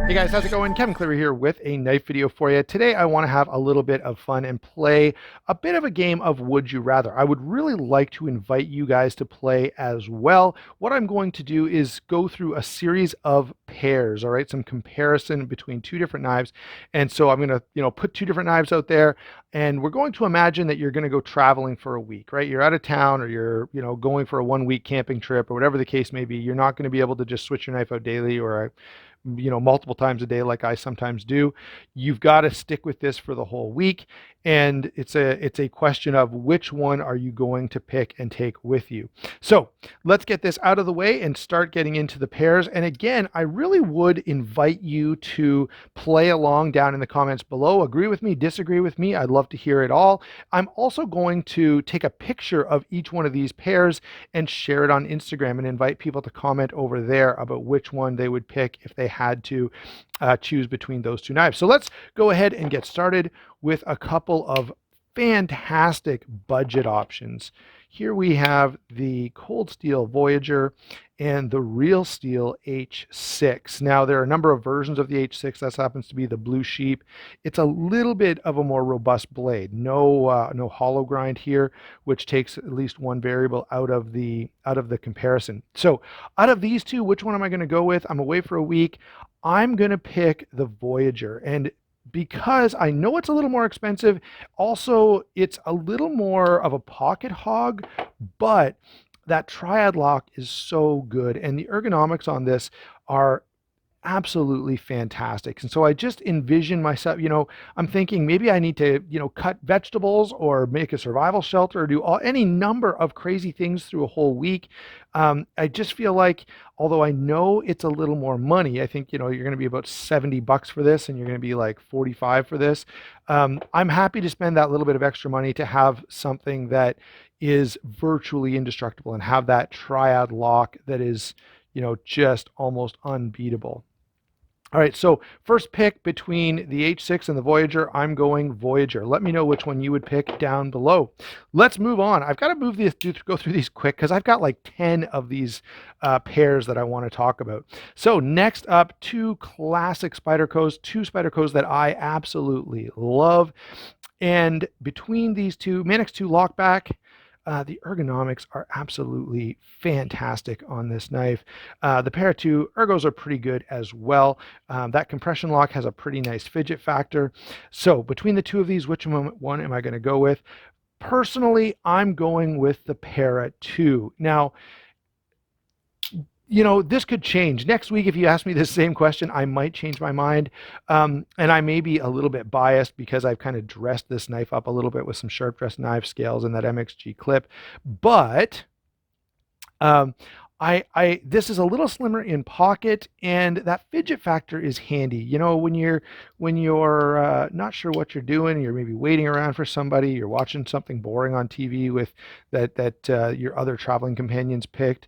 Hey guys, how's it going? Kevin Cleary here with a knife video for you. Today I want to have a little bit of fun and play a bit of a game of Would You Rather. I would really like to invite you guys to play as well. What I'm going to do is go through a series of pairs, all right, some comparison between two different knives. And so I'm going to, put two different knives out there, and we're going to imagine that you're going to go traveling for a week, right? You're out of town, or you're, going for a 1 week camping trip, or whatever the case may be. You're not going to be able to just switch your knife out daily or multiple times a day like I sometimes do. You've got to stick with this for the whole week, and it's a question of which one are you going to pick and take with you. So let's get this out of the way and start getting into the pairs. And again, I really would invite you to play along down in the comments below. Agree with me, disagree with me, I'd love to hear it all. I'm also going to take a picture of each one of these pairs and share it on Instagram and invite people to comment over there about which one they would pick if they had to choose between those two knives. So let's go ahead and get started with a couple of fantastic budget options. Here we have the Cold Steel Voyager and the Real Steel H6. Now there are a number of versions of the H6. That happens to be the Blue Sheep. It's a little bit of a more robust blade. No hollow grind here, which takes at least one variable out of the comparison. So out of these two, which one am I going to go with? I'm away for a week. I'm going to pick the Voyager, and because I know it's a little more expensive, also it's a little more of a pocket hog, but that triad lock is so good, and the ergonomics on this are absolutely fantastic. And so I just envision myself, I'm thinking maybe I need to, cut vegetables or make a survival shelter or do any number of crazy things through a whole week. I just feel like, although I know it's a little more money, I think, you're going to be about $70 for this, and you're going to be like 45 for this. I'm happy to spend that little bit of extra money to have something that is virtually indestructible and have that triad lock that is, just almost unbeatable. All right, so first pick between the H6 and the Voyager, I'm going Voyager. Let me know which one you would pick down below. Let's move on. I've got to go through these quick because I've got like 10 of these pairs that I want to talk about. So next up, two classic Spydercos, two Spydercos that I absolutely love. And between these two, Manix 2 Lockback, the ergonomics are absolutely fantastic on this knife. The Para 2 ergos are pretty good as well. That compression lock has a pretty nice fidget factor. So between the two of these, which one am I going to go with? Personally, I'm going with the Para 2. Now, this could change. Next week, if you ask me the same question, I might change my mind. And I may be a little bit biased because I've kind of dressed this knife up a little bit with some sharp dressed knife scales and that MXG clip. But this is a little slimmer in pocket, and that fidget factor is handy. When you're not sure what you're doing, you're maybe waiting around for somebody, you're watching something boring on TV with that your other traveling companions picked.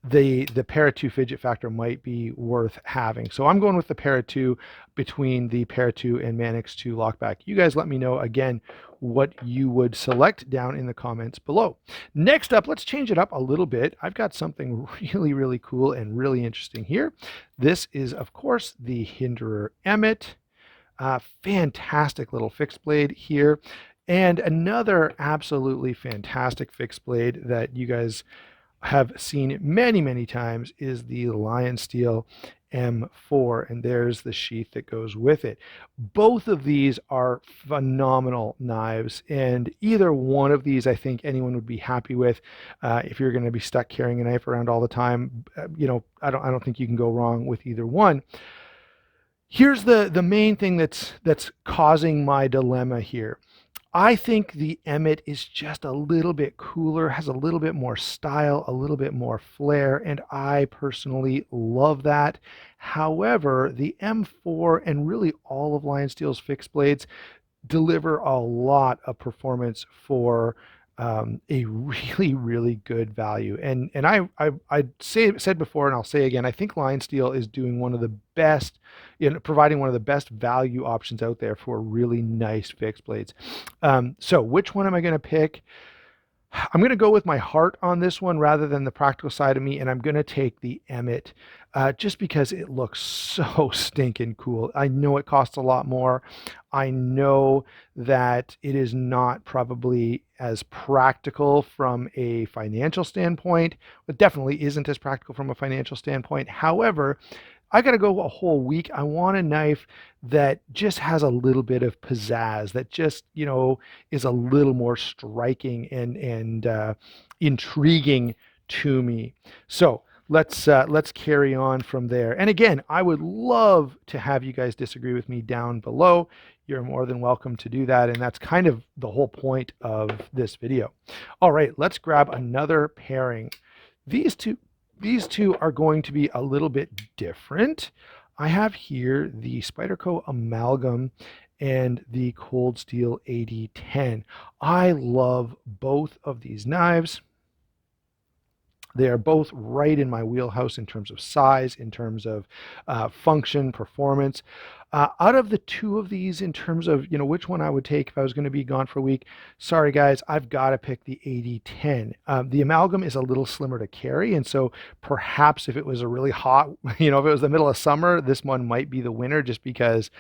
The Para 2 fidget factor might be worth having. So I'm going with the Para 2 between the Para 2 and Manix 2 Lockback. You guys let me know, again, what you would select down in the comments below. Next up, let's change it up a little bit. I've got something really, really cool and really interesting here. This is, of course, the Hindereremmet. Fantastic little fixed blade here. And another absolutely fantastic fixed blade that you guys have seen many, many times is the Lion Steel M4, and there's the sheath that goes with it. Both of these are phenomenal knives, and either one of these I think anyone would be happy with. If you're going to be stuck carrying a knife around all the time, I don't think you can go wrong with either one. Here's the main thing that's causing my dilemma here. I think the Emmet is just a little bit cooler, has a little bit more style, a little bit more flair, and I personally love that. However, the M4 and really all of Lion Steel's fixed blades deliver a lot of performance for a really, really good value. And I said before, and I'll say again, I think Lion Steel is doing one of the best, providing one of the best value options out there for really nice fixed blades. So which one am I going to pick? I'm going to go with my heart on this one rather than the practical side of me, and I'm going to take the Emmet just because it looks so stinking cool. I know it costs a lot more. I know that it is not probably as practical from a financial standpoint. It definitely isn't as practical from a financial standpoint. However, I got to go a whole week. I want a knife that just has a little bit of pizzazz, that just, is a little more striking and intriguing to me. So let's carry on from there. And again, I would love to have you guys disagree with me down below. You're more than welcome to do that, and that's kind of the whole point of this video. All right, let's grab another pairing. These two are going to be a little bit different. I have here the Spyderco Amalgam and the Cold Steel 8010. I love both of these knives. They are both right in my wheelhouse in terms of size, in terms of function, performance. Out of the two of these, in terms of which one I would take if I was going to be gone for a week, sorry guys, I've got to pick the 8010. The Amalgam is a little slimmer to carry, and so perhaps if it was a really hot, if it was the middle of summer, this one might be the winner just because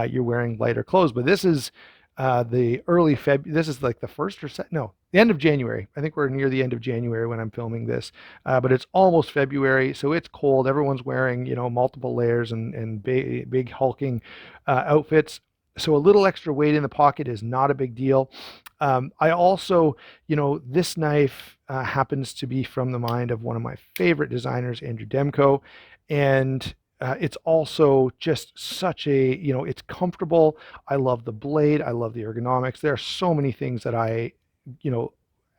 you're wearing lighter clothes. But this is the early Feb. This is like the first or second, no, the end of January. I think we're near the end of January when I'm filming this, but it's almost February, so it's cold. Everyone's wearing, multiple layers and big hulking outfits. So a little extra weight in the pocket is not a big deal. I also, this knife happens to be from the mind of one of my favorite designers, Andrew Demko, and it's also just such a, it's comfortable. I love the blade. I love the ergonomics. There are so many things that I,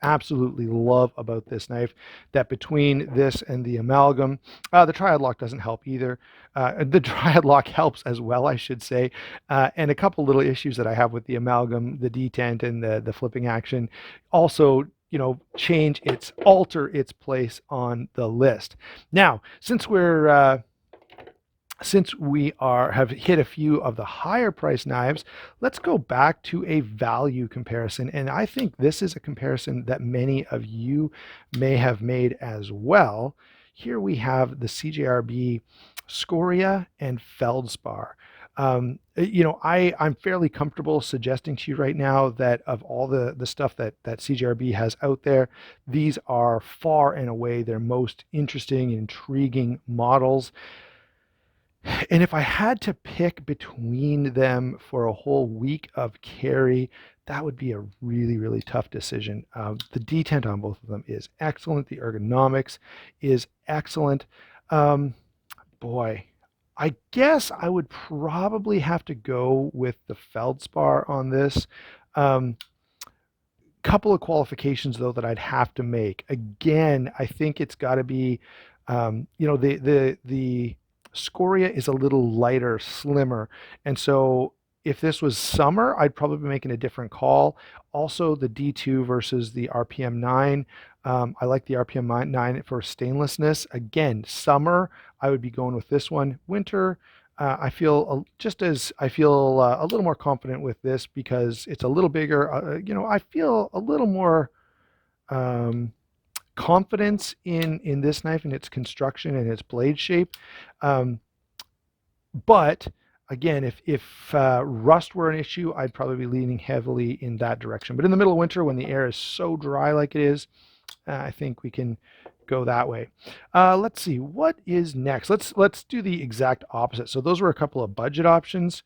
absolutely love about this knife, that between this and the Amalgam, the triad lock doesn't help either. The triad lock helps as well, I should say. And a couple little issues that I have with the Amalgam, the detent and the flipping action also, alter its place on the list. Now, since we have hit a few of the higher price knives, let's go back to a value comparison. And I think this is a comparison that many of you may have made as well. Here we have the CGRB SCoria and Feldspar. I'm fairly comfortable suggesting to you right now that of all the stuff that CGRB has out there, these are far and away their most interesting, intriguing models. And if I had to pick between them for a whole week of carry, that would be a really, really tough decision. The detent on both of them is excellent. The ergonomics is excellent. Boy, I guess I would probably have to go with the Feldspar on this. Couple of qualifications though that I'd have to make. Again, I think it's got to be, the SCoria is a little lighter, slimmer, and so if this was summer, I'd probably be making a different call. Also, the D2 versus the RPM 9. I like the RPM 9 for stainlessness. Again, summer, I would be going with this one. Winter, I feel a little more confident with this because it's a little bigger. I feel a little more confidence in this knife and its construction and its blade shape. But again, if rust were an issue, I'd probably be leaning heavily in that direction. But in the middle of winter, when the air is so dry like it is, I think we can go that way. Let's see, what is next? Let's do the exact opposite. So those were a couple of budget options.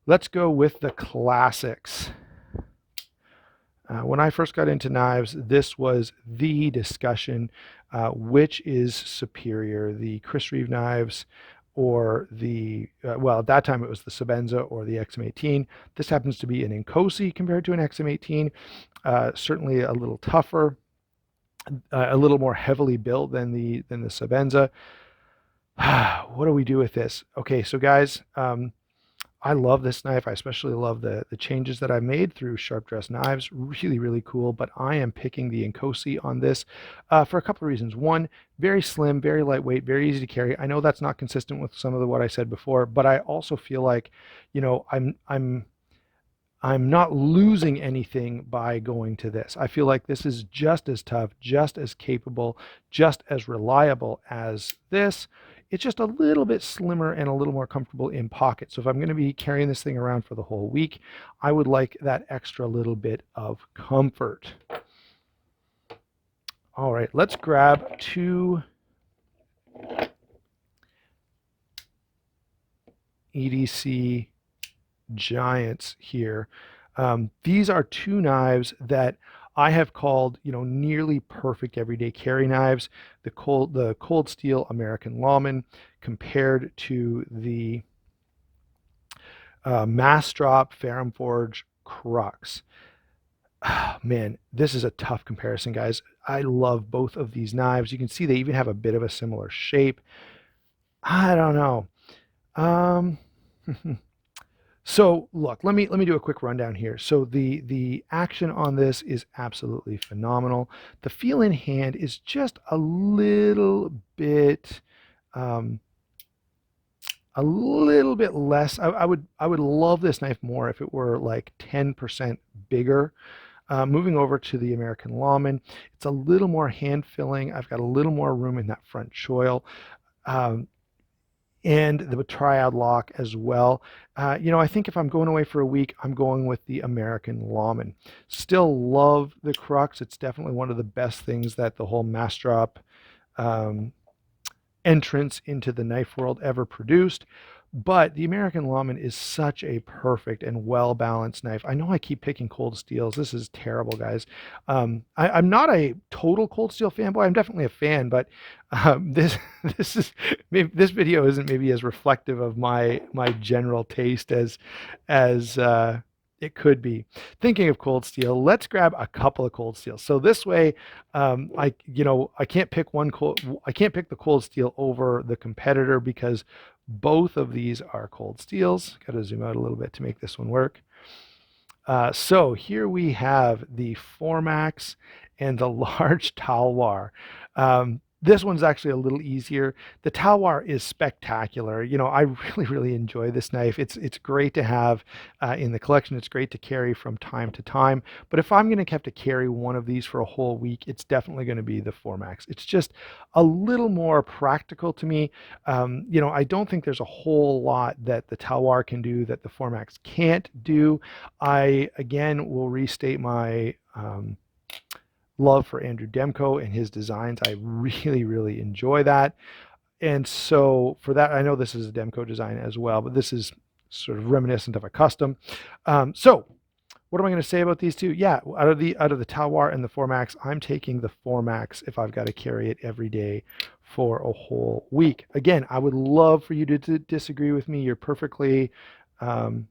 Let's go with the classics. When I first got into knives, this was the discussion, which is superior, the Chris Reeve knives or the, well, at that time it was the Sebenza or the XM18. This happens to be an Incosi compared to an XM18, certainly a little tougher, a little more heavily built than the Sebenza. What do we do with this? Okay, so guys, I love this knife. I especially love the changes that I made through Sharp Dress Knives. Really, really cool. But I am picking the Incosi on this for a couple of reasons. One, very slim, very lightweight, very easy to carry. I know that's not consistent with some of what I said before, but I also feel like, I'm I'm not losing anything by going to this. I feel like this is just as tough, just as capable, just as reliable as this. It's just a little bit slimmer and a little more comfortable in pocket. So if I'm going to be carrying this thing around for the whole week, I would like that extra little bit of comfort. All right, let's grab two EDC giants here. These are two knives that I have called, nearly perfect everyday carry knives. The cold steel American Lawman compared to the mass drop Ferrum Forge Crux. Oh, man, this is a tough comparison, guys. I love both of these knives. You can see they even have a bit of a similar shape. I don't know. Um, So look, let me do a quick rundown here. So the action on this is absolutely phenomenal. The feel in hand is just a little bit less. I would love this knife more if it were like 10% bigger. Moving over to the American Lawman, it's a little more hand filling. I've got a little more room in that front choil. And the triad lock as well. I think if I'm going away for a week, I'm going with the American Lawman. Still love the Crux. It's definitely one of the best things that the whole mass drop entrance into the knife world ever produced. But the American Lawman is such a perfect and well-balanced knife. I know I keep picking cold steels. This is terrible, guys. I'm not a total cold steel fanboy. I'm definitely a fan, but this video isn't maybe as reflective of my general taste as it could be. Thinking of cold steel, let's grab a couple of cold steels. So this way, I can't pick the cold steel over the competitor because both of these are cold steels. Got to zoom out a little bit to make this one work. So here we have the Formax and the large Talwar. This one's actually a little easier. The Talwar is spectacular. I really enjoy this knife. It's great to have in the collection. It's great to carry from time to time. But if I'm going to have to carry one of these for a whole week, it's definitely going to be the Formax. It's just a little more practical to me. I don't think there's a whole lot that the Talwar can do that the Formax can't do. I, again, will restate my love for Andrew Demko and his designs. I really enjoy that. And so for that, I know this is a Demko design as well, but this is sort of reminiscent of a custom. So what am I going to say about these two? Yeah, out of the Talwar and the Formax, I'm taking the Formax if I've got to carry it every day for a whole week. Again, I would love for you to disagree with me. You're perfectly, I'm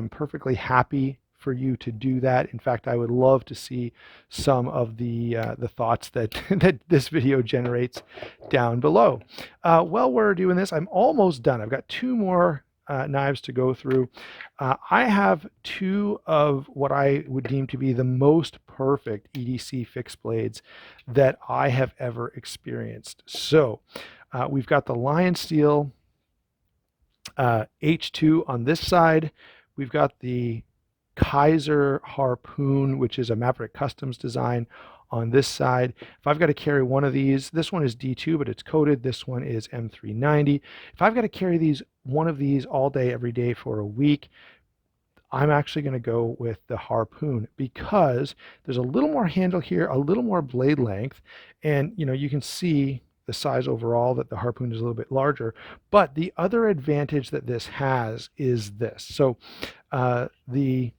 perfectly happy for you to do that. In fact, I would love to see some of the thoughts that that this video generates down below. While we're doing this, I'm almost done. I've got two more knives to go through. I have two of what I would deem to be the most perfect EDC fixed blades that I have ever experienced. So we've got the Lion Steel H2 on this side. We've got the Kizer Harpoon, which is a Maverick Customs design, on this side. If I've got to carry one of these, this one is D2, but it's coated. This one is M390. If I've got to carry one of these all day, every day for a week, I'm actually going to go with the Harpoon because there's a little more handle here, a little more blade length, and you can see the size overall that the Harpoon is a little bit larger. But the other advantage that this has is this. So the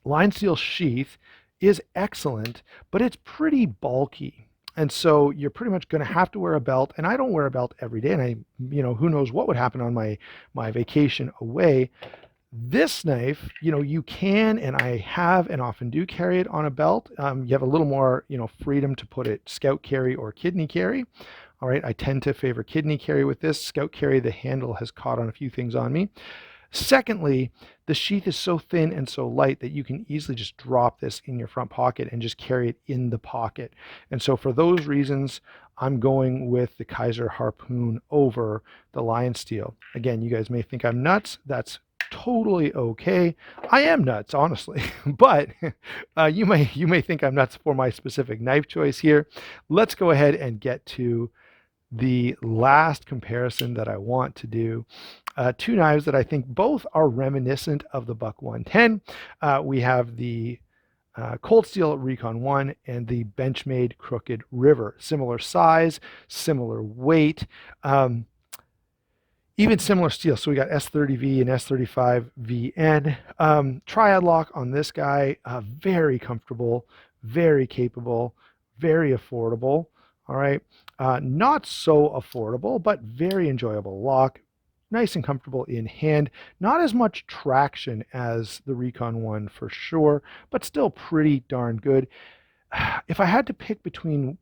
Line Steel sheath is excellent, but it's pretty bulky. And so you're pretty much going to have to wear a belt. And I don't wear a belt every day. And who knows what would happen on my vacation away. This knife, you can, and I have and often do carry it on a belt. You have a little more, freedom to put it scout carry or kidney carry. All right, I tend to favor kidney carry with this. Scout carry, the handle has caught on a few things on me. Secondly, the sheath is so thin and so light that you can easily just drop this in your front pocket and just carry it in the pocket. And so for those reasons, I'm going with the Kizer Harpoon over the Lion Steel. Again, you guys may think I'm nuts. That's totally okay. I am nuts, honestly, but you may think I'm nuts for my specific knife choice here. Let's go ahead and get to the last comparison that I want to do. Two knives that I think both are reminiscent of the Buck 110. We have the Cold Steel Recon 1 and the Benchmade Crooked River. Similar size, similar weight. Even similar steel. So we got S30V and S35VN. Triad lock on this guy, very comfortable, very capable, very affordable. All right. Not so affordable, but very enjoyable lock. Nice and comfortable in hand. Not as much traction as the Recon 1 for sure, but still pretty darn good. If I had to pick between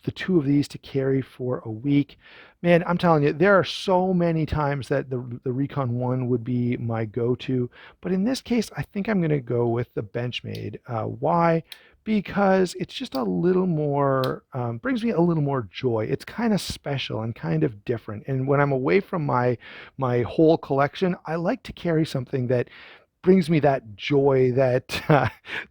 the two of these to carry for a week, man, I'm telling you, there are so many times that the Recon 1 would be my go-to, but in this case, I think I'm going to go with the Benchmade. Why? Because it's just a little more, brings me a little more joy. It's kind of special and kind of different. And when I'm away from my whole collection, I like to carry something that brings me that joy that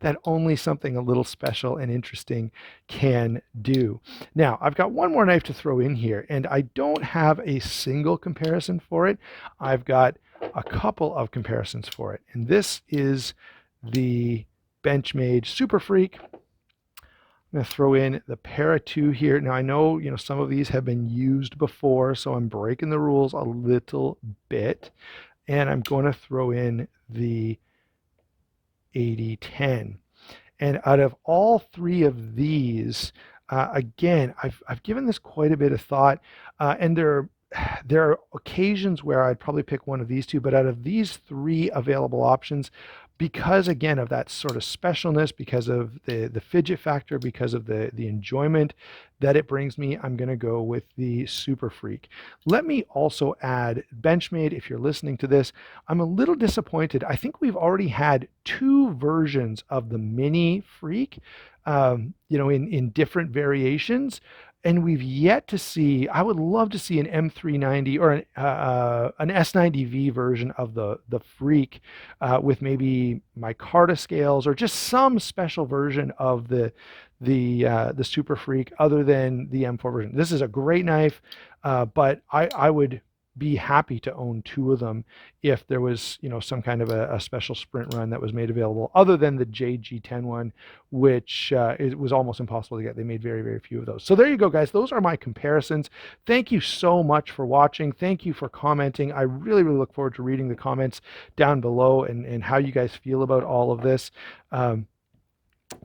that only something a little special and interesting can do. Now, I've got one more knife to throw in here, and I don't have a single comparison for it. I've got a couple of comparisons for it, and this is the Benchmade Superfreak. I'm going to throw in the Para 2 here. Now, I know, some of these have been used before, so I'm breaking the rules a little bit. And I'm going to throw in the 8010. And out of all three of these, again, I've given this quite a bit of thought, and there are occasions where I'd probably pick one of these two, but out of these three available options, because again of that sort of specialness, because of the fidget factor, because of the enjoyment that it brings me, I'm going to go with the Superfreak. Let me also add, Benchmade, if you're listening to this, I'm a little disappointed. I think we've already had two versions of the Mini Freak, in different variations. And we've yet to see, I would love to see an M390 or an S90V version of the Freak with maybe micarta scales or just some special version of the Superfreak other than the M4 version. This is a great knife, but I would be happy to own two of them if there was, some kind of a special sprint run that was made available other than the JG10 one, which it was almost impossible to get. They made very, very few of those. So there you go, guys. Those are my comparisons. Thank you so much for watching. Thank you for commenting. I really, really look forward to reading the comments down below and how you guys feel about all of this.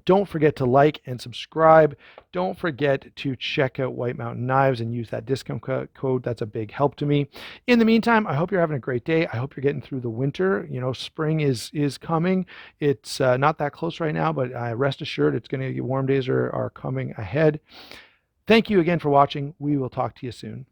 Don't forget to like and subscribe. Don't forget to check out White Mountain Knives and use that discount code. That's a big help to me. In the meantime, I hope you're having a great day. I hope you're getting through the winter. Spring is coming. It's not that close right now, but rest assured it's going to get warm days are coming ahead. Thank you again for watching. We will talk to you soon.